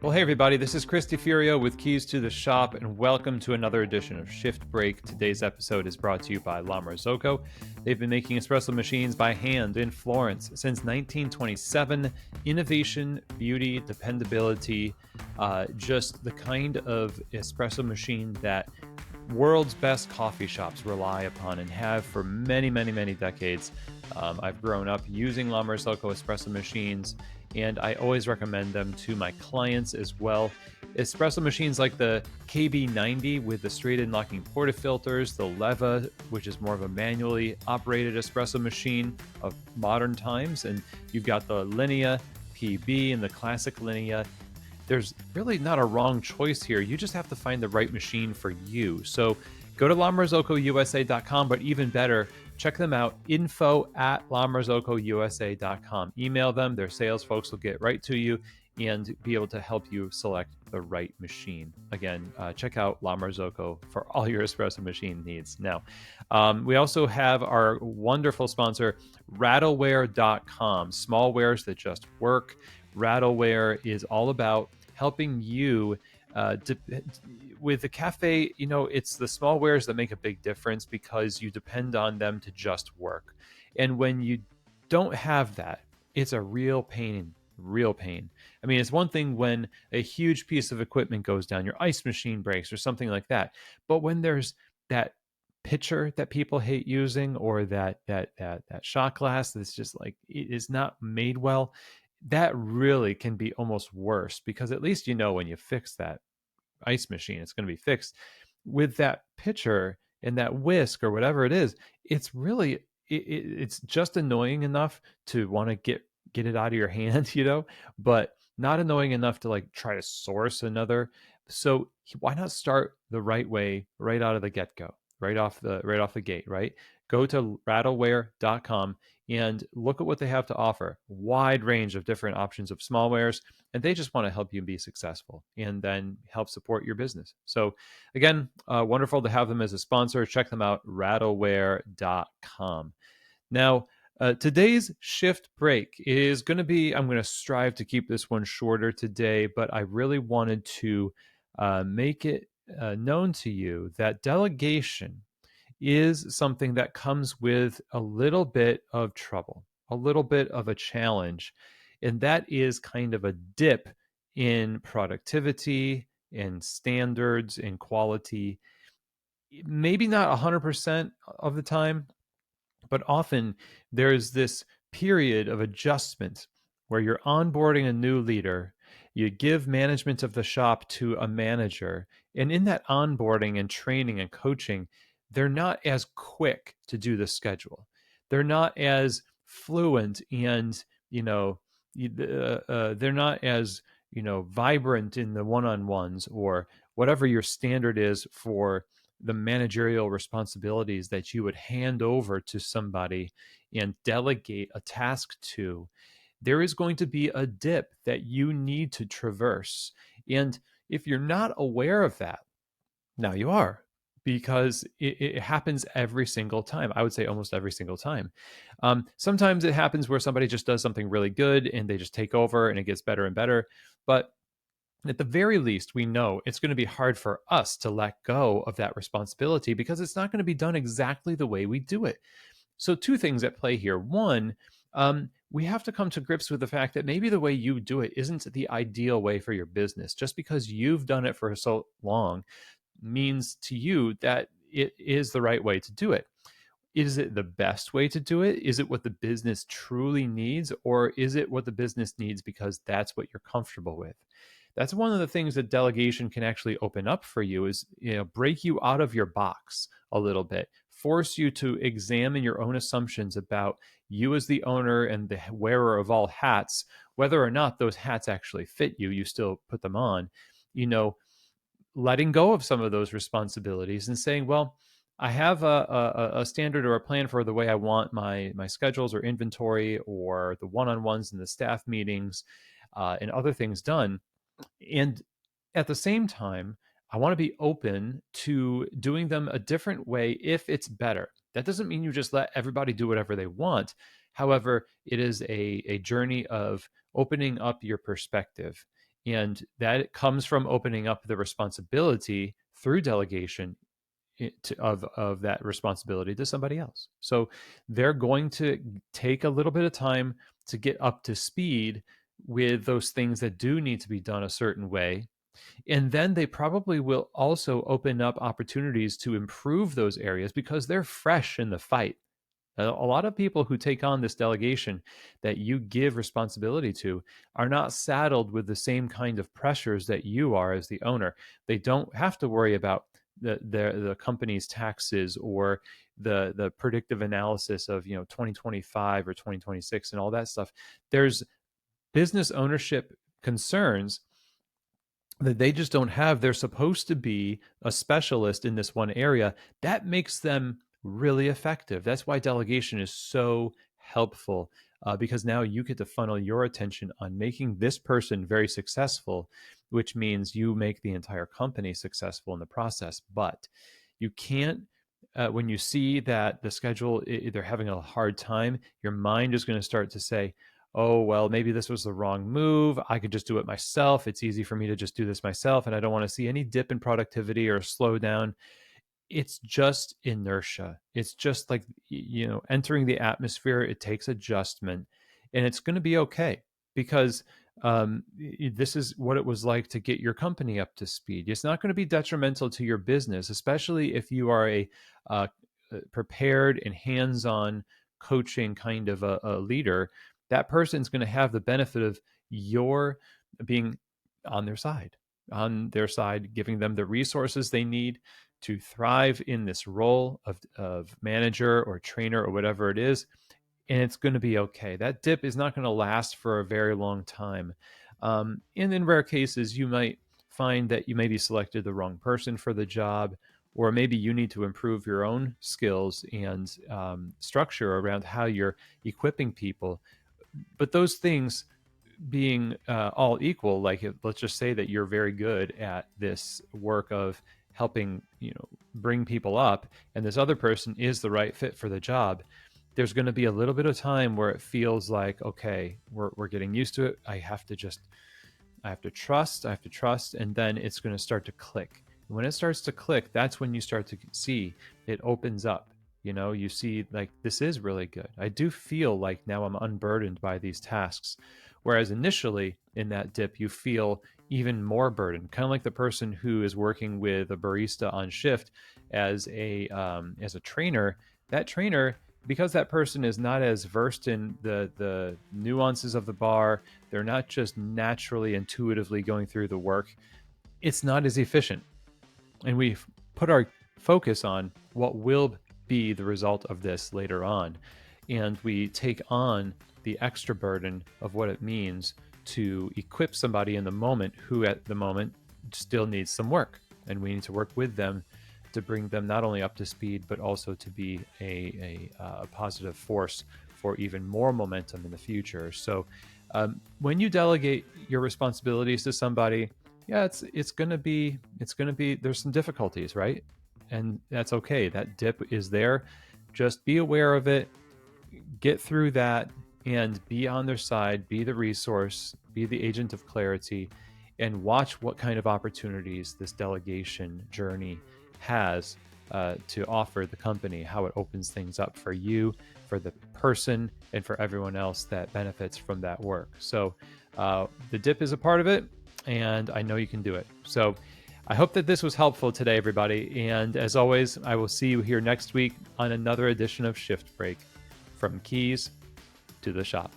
Well, hey everybody, this is Chris DeFurio with Keys to the Shop, and welcome to another edition of Shift Break. Today's episode is brought to you by La Marzocco. They've been making espresso machines by hand in Florence since 1927. Innovation, beauty, dependability, just the kind of espresso machine that world's best coffee shops rely upon and have for many, many, many decades. I've grown up using La Marzocco espresso machines, and I always recommend them to my clients as well. Espresso machines like the KB90 with the straight-in locking portafilters, the Leva, which is more of a manually operated espresso machine of modern times, and you've got the Linea PB and the classic Linea. There's really not a wrong choice here. You just have to find the right machine for you. So go to lamarzocousa.com, but even better, check them out, info@lamarzocousa.com. Email them. Their sales folks will get right to you and be able to help you select the right machine. Again, check out La Marzocco for all your espresso machine needs. Now, we also have our wonderful sponsor, rattleware.com, small wares that just work. Rattleware is all about helping you with the cafe. You know, it's the small wares that make a big difference because you depend on them to just work. And when you don't have that, it's a real pain. I mean, it's one thing when a huge piece of equipment goes down, your ice machine breaks or something like that. But when there's that pitcher that people hate using, or that shot glass that's just like, it is not made well, that really can be almost worse, because at least you know when you fix that ice machine, it's going to be fixed. With that pitcher and that whisk or whatever it is, it's really, it's just annoying enough to want to get it out of your hand, but not annoying enough to like try to source another. So why not start the right way right out of the get-go, right off the gate, right? Go to rattleware.com and look at what they have to offer. Wide range of different options of small wares, and they just want to help you be successful and then help support your business. So again, wonderful to have them as a sponsor. Check them out, rattleware.com. Now, today's shift break is going to be, I'm going to strive to keep this one shorter today, but I really wanted to make it known to you that delegation is something that comes with a little bit of trouble, a little bit of a challenge. And that is kind of a dip in productivity, in standards, in quality. Maybe not 100% of the time, but often there's this period of adjustment where you're onboarding a new leader, you give management of the shop to a manager, and in that onboarding and training and coaching, they're not as quick to do the schedule. They're not as fluent, and they're not as vibrant in the one-on-ones or whatever your standard is for the managerial responsibilities that you would hand over to somebody and delegate a task to. There is going to be a dip that you need to traverse. And if you're not aware of that, now you are, because it happens every single time. I would say almost every single time. Sometimes it happens where somebody just does something really good and they just take over and it gets better and better. But at the very least, we know it's going to be hard for us to let go of that responsibility because it's not going to be done exactly the way we do it. So two things at play here. One, we have to come to grips with the fact that maybe the way you do it isn't the ideal way for your business. Just because you've done it for so long means to you that it is the right way to do it. Is it the best way to do it? Is it what the business truly needs? Or is it what the business needs because that's what you're comfortable with? That's one of the things that delegation can actually open up for you, is break you out of your box a little bit, force you to examine your own assumptions about you as the owner and the wearer of all hats, whether or not those hats actually fit you. You still put them on, letting go of some of those responsibilities and saying, well, I have a standard or a plan for the way I want my schedules or inventory or the one-on-ones and the staff meetings and other things done. And at the same time, I want to be open to doing them a different way if it's better. That doesn't mean you just let everybody do whatever they want. However, it is a journey of opening up your perspective And that comes from opening up the responsibility through delegation of that responsibility to somebody else. So they're going to take a little bit of time to get up to speed with those things that do need to be done a certain way. And then they probably will also open up opportunities to improve those areas because they're fresh in the fight. A lot of people who take on this delegation that you give responsibility to are not saddled with the same kind of pressures that you are as the owner. They don't have to worry about the company's taxes or the predictive analysis of 2025 or 2026 and all that stuff. There's business ownership concerns that they just don't have. They're supposed to be a specialist in this one area. That makes them really effective. That's why delegation is so helpful, because now you get to funnel your attention on making this person very successful, which means you make the entire company successful in the process. But you can't, when you see that the schedule, they're having a hard time, your mind is going to start to say, oh, well, maybe this was the wrong move. I could just do it myself. It's easy for me to just do this myself. And I don't want to see any dip in productivity or slow down. It's just inertia. It's just like, entering the atmosphere. It takes adjustment, and it's going to be okay, because this is what it was like to get your company up to speed. It's not going to be detrimental to your business, especially if you are a prepared and hands-on coaching kind of a leader. That person's going to have the benefit of your being on their side, giving them the resources they need to thrive in this role of manager or trainer or whatever it is. And it's going to be okay. That dip is not going to last for a very long time. And in rare cases, you might find that you maybe selected the wrong person for the job, or maybe you need to improve your own skills and structure around how you're equipping people. But those things being all equal, like let's just say that you're very good at this work of helping bring people up, and this other person is the right fit for the job. There's going to be a little bit of time where it feels like, okay, we're getting used to it. I have to trust, and then it's going to start to click. When it starts to click, that's when you start to see it opens up. You see, like, this is really good. I do feel like now I'm unburdened by these tasks. Whereas initially in that dip, you feel even more burdened, kind of like the person who is working with a barista on shift as a trainer. That trainer, because that person is not as versed in the nuances of the bar, they're not just naturally intuitively going through the work, it's not as efficient. And we've put our focus on what will be the result of this later on. And we take on the extra burden of what it means to equip somebody in the moment who at the moment still needs some work. And we need to work with them to bring them not only up to speed, but also to be a positive force for even more momentum in the future. So when you delegate your responsibilities to somebody, yeah, it's gonna be there's some difficulties, right? And that's okay. That dip is there. Just be aware of it, get through that, and be on their side, be the resource, be the agent of clarity, and watch what kind of opportunities this delegation journey has to offer the company, how it opens things up for you, for the person, and for everyone else that benefits from that work. So the dip is a part of it, and I know you can do it. So I hope that this was helpful today, everybody. And as always, I will see you here next week on another edition of Shift Break, from keys to the shop.